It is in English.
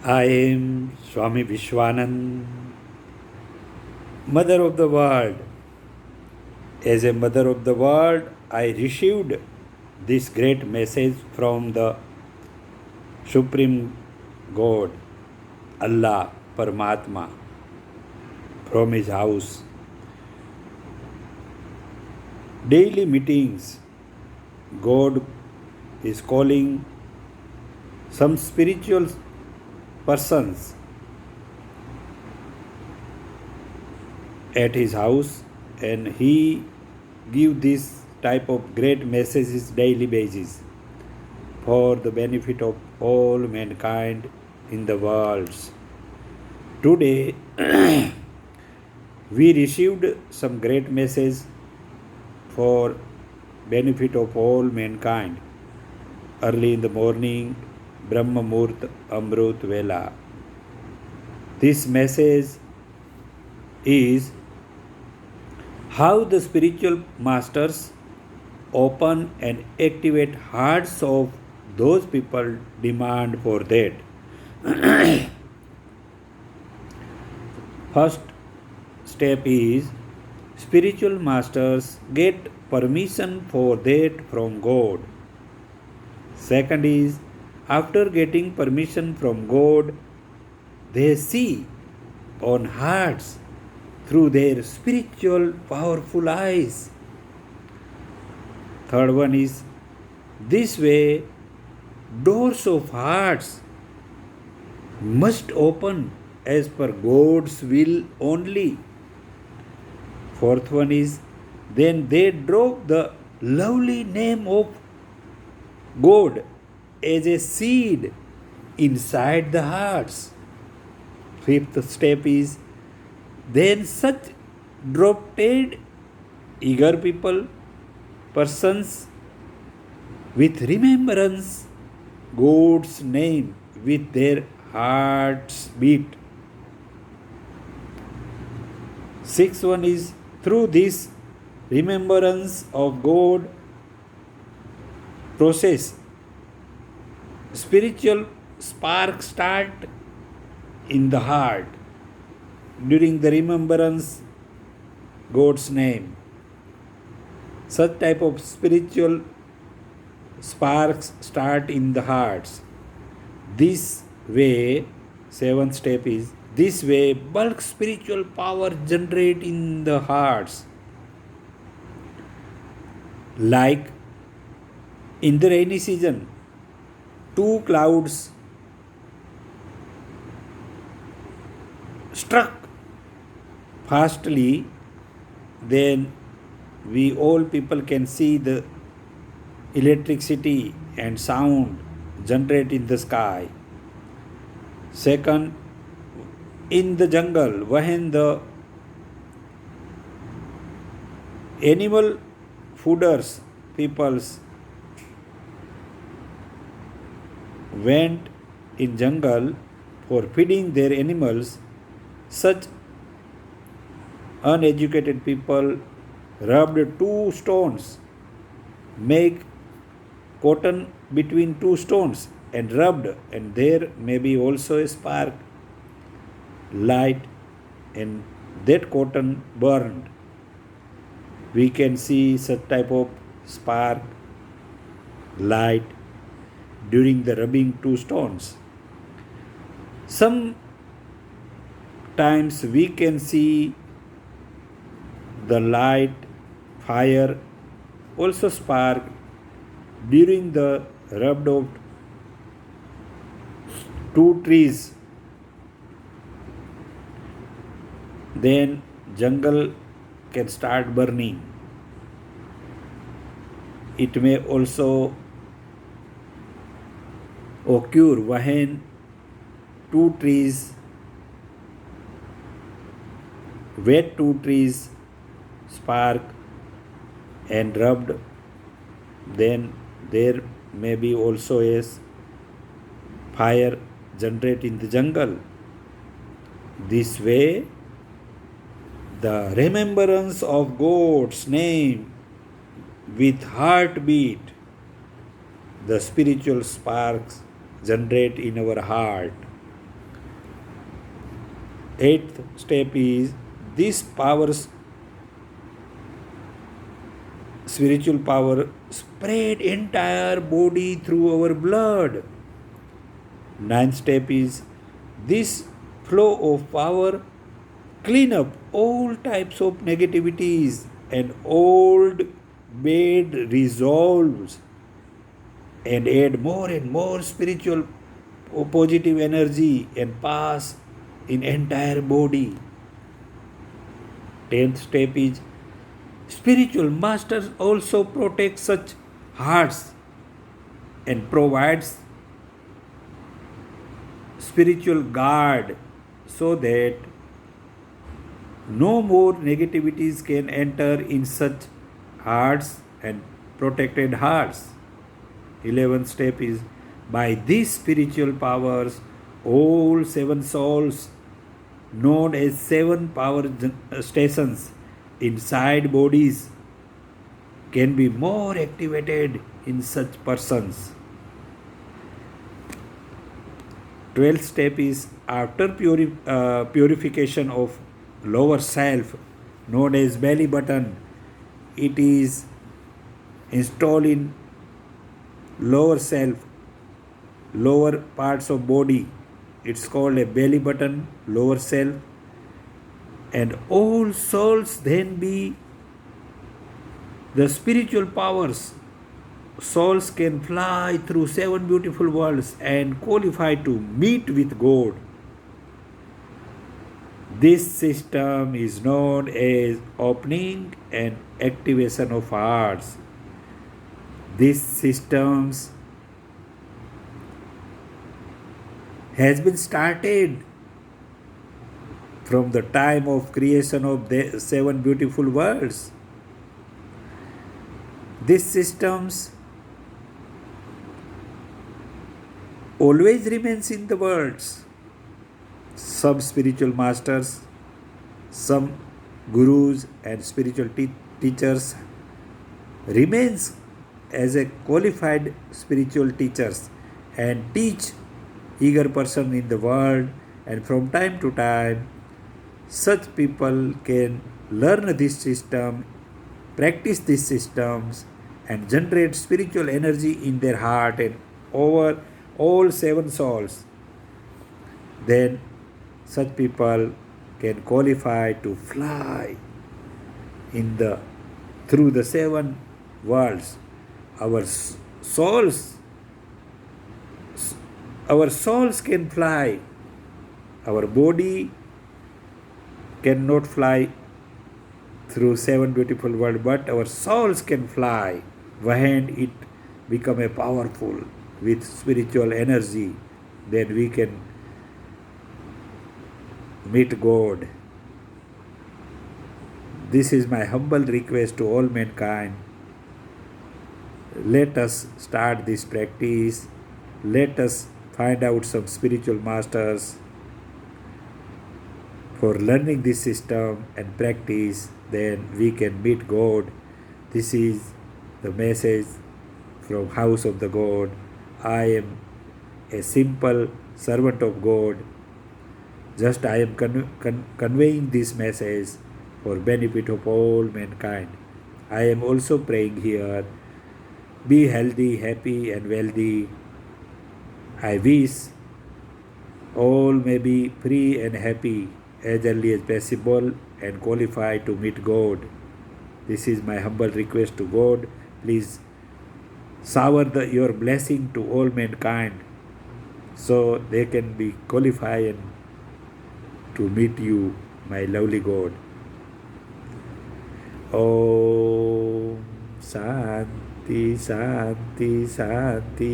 I am Swami Vishwanand, Mother of the World. As a Mother of the World, I received this great message from the Supreme God, Allah, Paramatma, from His house. Daily meetings, God is calling some spiritual persons at His house, and He give this type of great messages daily basis for the benefit of all mankind in the world. Today we received some great message for benefit of all mankind early in the morning, Brahma Murt Amrut Vela. This message is how the spiritual masters open and activate hearts of those people demand for that. First step is spiritual masters get permission for that from God. Second is after getting permission from God, they see on hearts through their spiritual powerful eyes. Third one is this way doors of hearts must open as per God's will only. Fourth one is then they drop the lovely name of God as a seed inside the hearts. Fifth step is then such drop-dead eager people, persons with remembrance God's name with their hearts beat. Sixth one is through this remembrance of God process, spiritual spark start in the heart during the remembrance God's name. Such type of spiritual sparks start in the hearts. This way, seventh step is this way bulk spiritual power generate in the hearts. Like in the rainy season, two clouds struck fastly, then we all people can see the electricity and sound generate in the sky. Second, in the jungle, when the animal fooders peoples went in jungle for feeding their animals, such uneducated people rubbed two stones, make cotton between two stones and rubbed, and there may be also a spark light, and that cotton burned. We can see such type of spark light during the rubbing two stones. Sometimes we can see the light fire also spark during the rubbed of two trees. Then jungle can start burning. It may also occur when two trees, wet two trees spark and rubbed, then there may be also a fire generate in the jungle. This way the remembrance of God's name with heartbeat, the spiritual sparks generate in our heart. Eighth step is this powers, spiritual power, spread entire body through our blood. Ninth step is this flow of power clean up all types of negativities and old bad resolves and add more and more spiritual positive energy and pass in entire body. 10th step is spiritual masters also protect such hearts and provides spiritual guard so that no more negativities can enter in such hearts and protected hearts. 11th step is by these spiritual powers, all seven souls, known as seven power stations inside bodies, can be more activated in such persons. 12th step is after purification of lower self, known as belly button, it is installed in lower self, lower parts of body. It's called a belly button, lower self, and all souls then be the spiritual powers. Souls can fly through seven beautiful worlds and qualify to meet with God. This system is known as opening and activation of hearts. These systems has been started from the time of creation of the seven beautiful worlds. These systems always remains in the worlds. Some spiritual masters, some gurus and spiritual teachers remains as a qualified spiritual teachers and teach eager person in the world, and from time to time such people can learn this system, practice these systems and generate spiritual energy in their heart and over all seven souls. Then such people can qualify to fly in the through the seven worlds. Our souls can fly. Our body cannot fly through seven beautiful worlds, but our souls can fly when it become a powerful with spiritual energy. Then we can meet God. This is my humble request to all mankind. Let us start this practice. Let us find out some spiritual masters for learning this system and practice. Then we can meet God. This is the message from House of the God. I am a simple servant of God. Just I am conveying this message for benefit of all mankind. I am also praying here. Be healthy, happy and wealthy. I wish all may be free and happy as early as possible and qualify to meet God. This is my humble request to God. Please shower your blessing to all mankind so they can be qualified to meet you, my lovely God. Om Shanti Shanti Shanti.